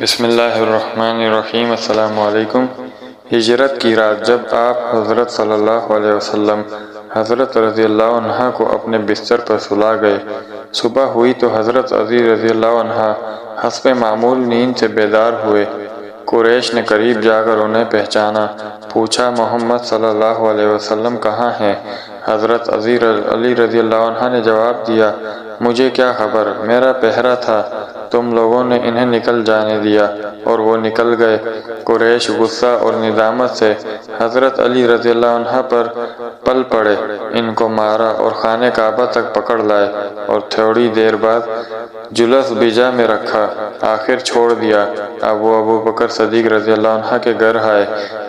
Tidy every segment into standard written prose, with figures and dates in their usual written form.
بسم اللہ الرحمن الرحیم۔ السلام علیکم۔ ہجرت کی رات جب آپ حضرت صلی اللہ علیہ وسلم حضرت رضی اللہ عنہ کو اپنے بستر پر سلا گئے، صبح ہوئی تو حضرت علی رضی اللہ عنہ حسب معمول نیند سے بیدار ہوئے۔ قریش نے قریب جا کر انہیں پہچانا، پوچھا محمد صلی اللہ علیہ وسلم کہاں ہیں؟ حضرت علی رضی اللہ عنہ نے جواب دیا، مجھے کیا خبر، میرا پہرا تھا، تم لوگوں نے انہیں نکل جانے دیا اور وہ نکل گئے۔ قریش غصہ اور ندامت سے حضرت علی رضی اللہ عنہ پر پل پڑے، ان کو مارا اور خانہ کعبہ تک پکڑ لائے اور تھوڑی دیر بعد جلس بیجا میں رکھا، آخر چھوڑ دیا۔ اب وہ ابو بکر صدیق رضی اللہ عنہ کے گھر آئے،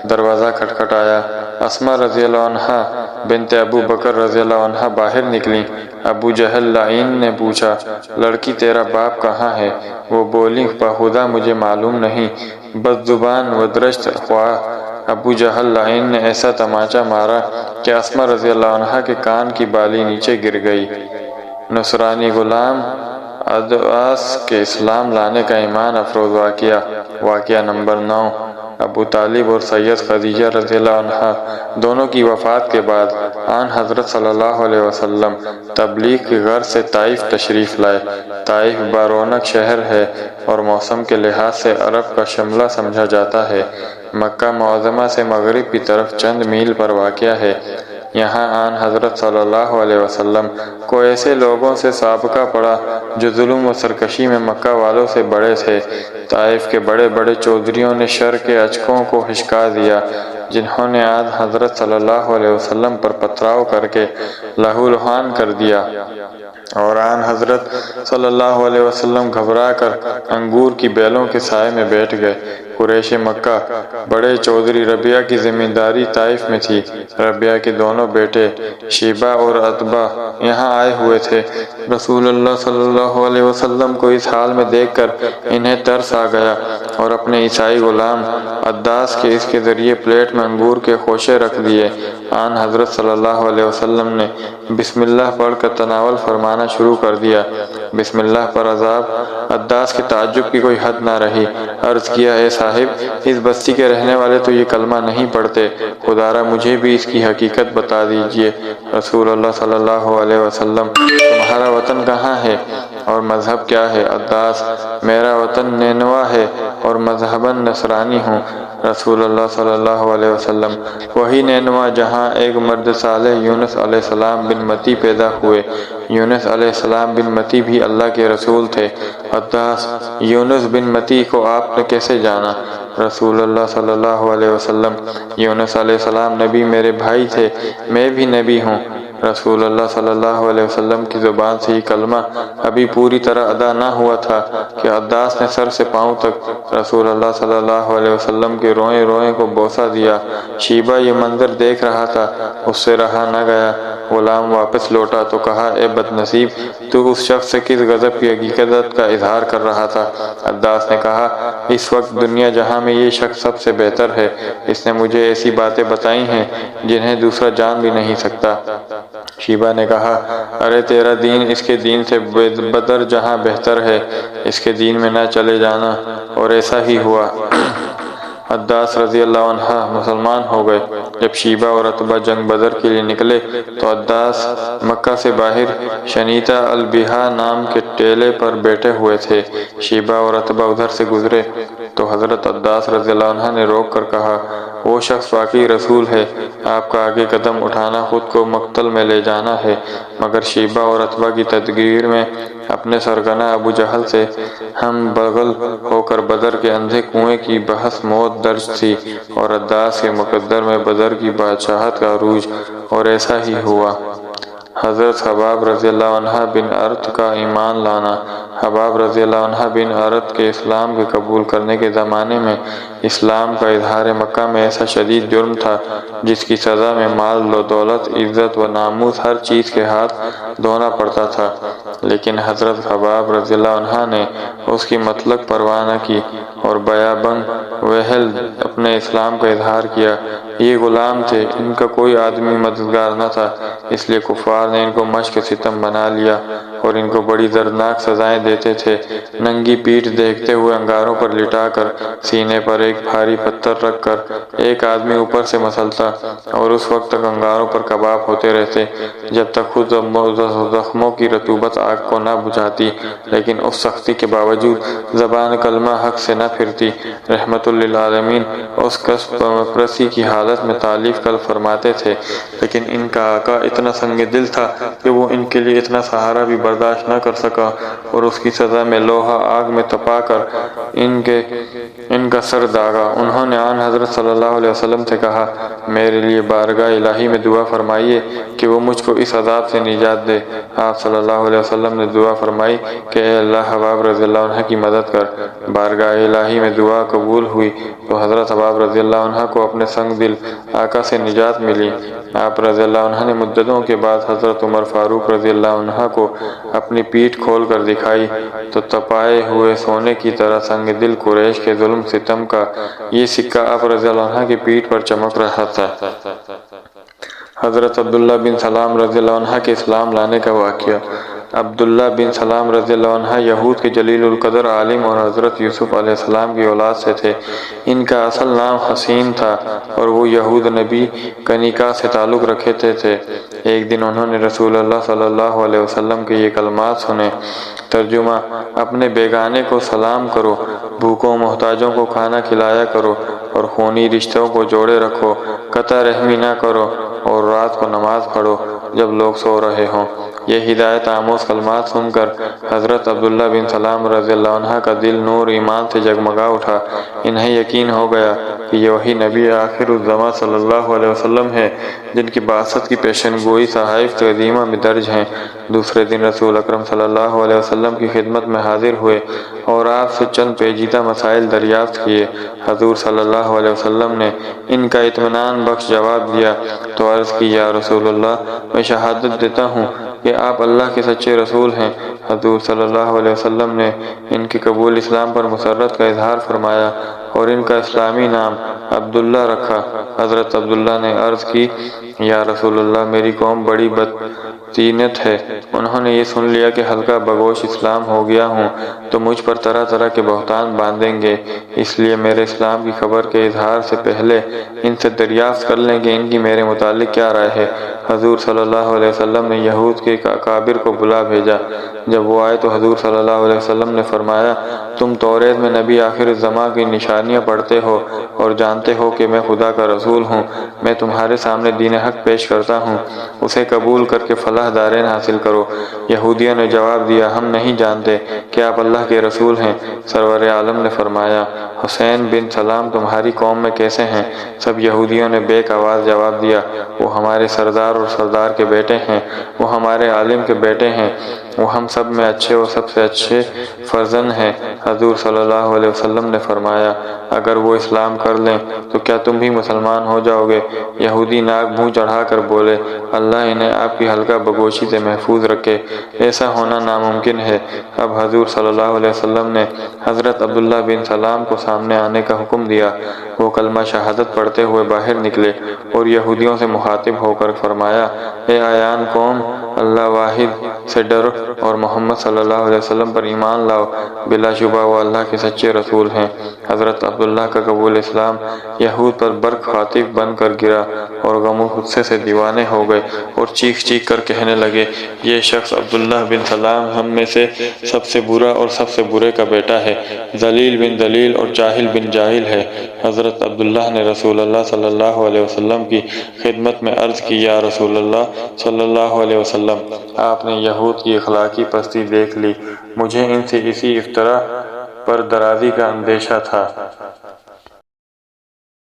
دروازہ کھٹکھٹایا، اسماء رضی اللہ عنہ بنت ابو بکر رضی اللہ عنہ باہر نکلیں۔ ابو جہل لعین نے پوچھا، لڑکی تیرا باپ کہاں ہے؟ وہ بولی، بخدا مجھے معلوم نہیں، بد زبان و درشت خواہ۔ ابو جہل لعین نے ایسا تماچا مارا کہ اسماء رضی اللہ عنہ کے کان کی بالی نیچے گر گئی۔ نصرانی غلام ادعاس کے اسلام لانے کا ایمان افروز واقعہ نمبر 9۔ ابو طالب اور سید خدیجہ رضی اللہ عنہ دونوں کی وفات کے بعد آن حضرت صلی اللہ علیہ وسلم تبلیغ کی غرض سے طائف تشریف لائے۔ طائف بارونق شہر ہے اور موسم کے لحاظ سے عرب کا شملہ سمجھا جاتا ہے۔ مکہ معظمہ سے مغرب کی طرف چند میل پر واقع ہے۔ یہاں آن حضرت صلی اللہ علیہ وسلم کو ایسے لوگوں سے سابقہ پڑا جو ظلم و سرکشی میں مکہ والوں سے بڑے تھے۔ طائف کے بڑے بڑے چودھریوں نے شر کے اچکوں کو ہچکا دیا، جنہوں نے آن حضرت صلی اللہ علیہ وسلم پر پتھراؤ کر کے لہو لہان کر دیا، اور آن حضرت صلی اللہ علیہ وسلم گھبرا کر انگور کی بیلوں کے سائے میں بیٹھ گئے۔ قریش مکہ بڑے چودھری ربیعہ کی زمینداری طائف میں تھی۔ ربیعہ کے دونوں بیٹے شیبہ اور عتبہ یہاں آئے ہوئے تھے۔ رسول اللہ صلی اللہ علیہ وسلم کو اس حال میں دیکھ کر انہیں ترس آ گیا اور اپنے عیسائی غلام عداس کے اس کے ذریعے پلیٹ میں انگور کے خوشے رکھ دیے۔ آن حضرت صلی اللہ علیہ وسلم نے بسم اللہ پڑھ کر تناول فرمانا شروع کر دیا۔ بسم اللہ پر عذاب عداس کے تعجب کی کوئی حد نہ رہی۔ عرض کیا، اے صاحب، اس بستی کے رہنے والے تو یہ کلمہ نہیں پڑھتے، خدارا مجھے بھی اس کی حقیقت بتا دیجئے۔ رسول اللہ صلی اللہ علیہ وسلم، تمہارا وطن کہاں ہے اور مذہب کیا ہے؟ عداس، میرا وطن نینوا ہے اور مذہباً نصرانی ہوں۔ رسول اللہ صلی اللہ علیہ وسلم، وہی نینوا جہاں ایک مرد صالح یونس علیہ السلام بن متی پیدا ہوئے۔ یونس علیہ السلام بن متی بھی اللہ کے رسول تھے۔ عداس، یونس بن متی کو آپ نے کیسے جانا؟ رسول اللہ صلی اللہ علیہ وسلم، یونس علیہ السلام نبی میرے بھائی تھے، میں بھی نبی ہوں۔ رسول اللہ صلی اللہ علیہ وسلم کی زبان سے یہ کلمہ ابھی پوری طرح ادا نہ ہوا تھا کہ عداس نے سر سے پاؤں تک رسول اللہ صلی اللہ علیہ وسلم کے روئیں روئیں کو بوسہ دیا۔ شیبہ یہ منظر دیکھ رہا تھا، اس سے رہا نہ گیا۔ غلام واپس لوٹا تو کہا، اے بد نصیب، تو اس شخص سے کس غضب کی حقیقت کا اظہار کر رہا تھا؟ عداس نے کہا، اس وقت دنیا جہاں میں یہ شخص سب سے بہتر ہے، اس نے مجھے ایسی باتیں بتائی ہیں جنہیں دوسرا جان بھی نہیں سکتا۔ شیبہ نے کہا، ارے تیرا دین اس کے دین سے بدر جہاں بہتر ہے، اس کے دین میں نہ چلے جانا۔ اور ایسا ہی ہوا۔ عداس رضی اللہ عنہ مسلمان ہو گئے۔ جب شیبہ اور عتبہ جنگ بدر کے لیے نکلے تو عداس مکہ سے باہر شنیتا البیہا نام کے ٹیلے پر بیٹھے ہوئے تھے۔ شیبہ اور عتبہ ادھر سے گزرے تو حضرت عداس رضی اللہ عنہ نے روک کر کہا، وہ شخص واقعی رسول ہے، آپ کا آگے قدم اٹھانا خود کو مقتل میں لے جانا ہے۔ مگر شیبہ اور عتبہ کی تدبیر میں اپنے سرغنہ ابو جہل سے ہم بغل ہو کر بدر کے اندھے کنویں کی بحث موت درج تھی، اور عداس کے مقدر میں بدر کی بادشاہت کا عروج۔ اور ایسا ہی ہوا۔ حضرت حباب رضی اللہ عنہ بن ارت کا ایمان لانا۔ حباب رضی اللہ عنہ بن ارت کے اسلام کے قبول کرنے کے زمانے میں اسلام کا اظہار مکہ میں ایسا شدید جرم تھا جس کی سزا میں مال و دولت، عزت و ناموس ہر چیز کے ہاتھ دھونا پڑتا تھا، لیکن حضرت حباب رضی اللہ عنہ نے اس کی مطلق پرواہ نہ کی اور بیاباں وحل اپنے اسلام کا اظہار کیا۔ یہ غلام تھے، ان کا کوئی آدمی مددگار نہ تھا، اس لیے کفار نے ان کو مشق ستم بنا لیا۔ اور ان کو بڑی دردناک سزائیں دیتے تھے۔ ننگی پیٹھ دیکھتے ہوئے انگاروں پر لٹا کر، سینے پر ایک بھاری پتھر رکھ کر ایک آدمی اوپر سے مسلتا اور اس وقت تک انگاروں پر کباب ہوتے رہتے جب تک خود زخموں کی رطوبت آگ کو نہ بجھاتی، لیکن اس سختی کے باوجود زبان کلمہ حق سے نہ پھرتی۔ رحمت للعالمین اس کسب پرستی کی حالت میں تعلیف کل فرماتے تھے، لیکن ان کا آقا اتنا سنگ دل تھا کہ وہ ان کے لیے اتنا سہارا بھی برداشت نہ کر سکا اور اس کی سزا میں لوہا آگ میں تپا کر ان کا سر داغا۔ انہوں نے آن حضرت صلی اللہ علیہ وسلم سے کہا، میرے لیے بارگاہ الہی میں دعا فرمائیے کہ وہ مجھ کو اس عذاب سے نجات دے۔ آپ صلی اللہ علیہ وسلم نے دعا فرمائی کہ اے اللہ حباب رضی اللہ عنہ کی مدد کر۔ بارگاہ الہی میں دعا قبول ہوئی تو حضرت حباب رضی اللہ عنہ کو اپنے سنگ دل آقا سے نجات ملی۔ آپ رضی اللہ عنہ نے مدتوں کے بعد حضرت عمر فاروق رضی اللہ عنہ کو اپنی پیٹھ کھول کر دکھائی تو تپائے ہوئے سونے کی طرح سنگ دل قریش کے ظلم ستم کا یہ سکہ آپ رضی اللہ عنہ کی پیٹھ پر چمک رہا تھا۔ حضرت عبداللہ بن سلام رضی اللہ عنہ کے اسلام لانے کا واقعہ۔ عبداللہ بن سلام رضی اللہ عنہ یہود کے جلیل القدر عالم اور حضرت یوسف علیہ السلام کی اولاد سے تھے۔ ان کا اصل نام حسین تھا اور وہ یہود نبی کا نکاح سے تعلق رکھتے تھے۔ ایک دن انہوں نے رسول اللہ صلی اللہ علیہ وسلم کے یہ کلمات سنے۔ ترجمہ: اپنے بیگانے کو سلام کرو، بھوکوں محتاجوں کو کھانا کھلایا کرو اور خونی رشتوں کو جوڑے رکھو، قطع رحمی نہ کرو اور رات کو نماز پڑھو جب لوگ سو رہے ہوں۔ یہ ہدایت آموز کلمات سن کر حضرت عبداللہ بن سلام رضی اللہ عنہ کا دل نور ایمان سے جگمگا اٹھا۔ انہیں یقین ہو گیا کہ یہ وہی نبی آخر الزماں صلی اللہ علیہ وسلم ہے جن کی بعثت کی پیشن گوئی صحائف قدیمہ میں درج ہیں۔ دوسرے دن رسول اکرم صلی اللہ علیہ وسلم کی خدمت میں حاضر ہوئے اور آپ سے چند پیچیدہ مسائل دریافت کیے۔ حضور صلی اللہ علیہ وسلم نے ان کا اطمینان بخش جواب دیا تو عرض کی، یا رسول اللہ، میں شہادت دیتا ہوں کہ آپ اللہ کے سچے رسول ہیں۔ حضور صلی اللہ علیہ وسلم نے ان کے قبول اسلام پر مسرت کا اظہار فرمایا اور ان کا اسلامی نام عبداللہ رکھا۔ حضرت عبداللہ نے عرض کی، یا رسول اللہ، میری قوم بڑی بدطینت ہے۔ انہوں نے یہ سن لیا کہ ہلکا بگوش اسلام ہو گیا ہوں تو مجھ پر طرح طرح کے بہتان باندھیں گے، اس لیے میرے اسلام کی خبر کے اظہار سے پہلے ان سے دریافت کر لیں کہ ان کی میرے متعلق کیا رائے ہے۔ حضور صلی اللہ علیہ وسلم نے یہود کے اکابر کو بلا بھیجا۔ جب وہ آئے تو حضور صلی اللہ علیہ وسلم نے فرمایا، تم توریت میں نبی آخر الزماں کی نشانیاں پڑھتے ہو اور جانتے ہو کہ میں خدا کا رسول ہوں۔ میں تمہارے سامنے دین حق پیش کرتا ہوں، اسے قبول کر کے فلاح دارین حاصل کرو۔ یہودیوں نے جواب دیا، ہم نہیں جانتے کہ آپ اللہ کے رسول ہیں۔ سرور عالم نے فرمایا، حسین بن سلام تمہاری قوم میں کیسے ہیں؟ سب یہودیوں نے بیک آواز جواب دیا، وہ ہمارے سردار اور سردار کے بیٹے ہیں، وہ ہمارے عالم کے بیٹے ہیں، وہ ہم سب میں اچھے اور سب سے اچھے فرزند ہیں۔ حضور صلی اللہ علیہ وسلم نے فرمایا، اگر وہ اسلام کر لیں تو کیا تم بھی مسلمان ہو جاؤ گے؟ یہودی ناک منہ چڑھا کر بولے، اللہ انہیں آپ کی ہلکا بگوشی سے محفوظ رکھے، ایسا ہونا ناممکن ہے۔ اب حضور صلی اللہ علیہ وسلم نے حضرت عبداللہ بن سلام کو سامنے آنے کا حکم دیا۔ وہ کلمہ شہادت پڑھتے ہوئے باہر نکلے اور یہودیوں سے مخاطب ہو کر فرمایا، اے عیان قوم، اللہ واحد سے ڈرو اور محمد صلی اللہ علیہ وسلم پر ایمان لاؤ، بلا شبہ وہ اللہ کے سچے رسول ہیں۔ حضرت عبداللہ کا قبول اسلام یہود پر برق خاطف بن کر گرا اور غم و غصے سے دیوانے ہو گئے اور چیخ چیخ کر کہنے لگے، یہ شخص عبداللہ بن سلام ہم میں سے سب سے برا اور سب سے برے کا بیٹا ہے، ذلیل بن ذلیل اور جاہل بن جاہل ہے۔ حضرت عبداللہ نے رسول اللہ صلی اللہ علیہ وسلم کی خدمت میں عرض کی، یا رسول اللہ صلی اللہ علیہ وسلم، آپ نے یہود کی اخلاقی پستی دیکھ لی، مجھے ان سے اسی افطرا پر درازی کا اندیشہ تھا۔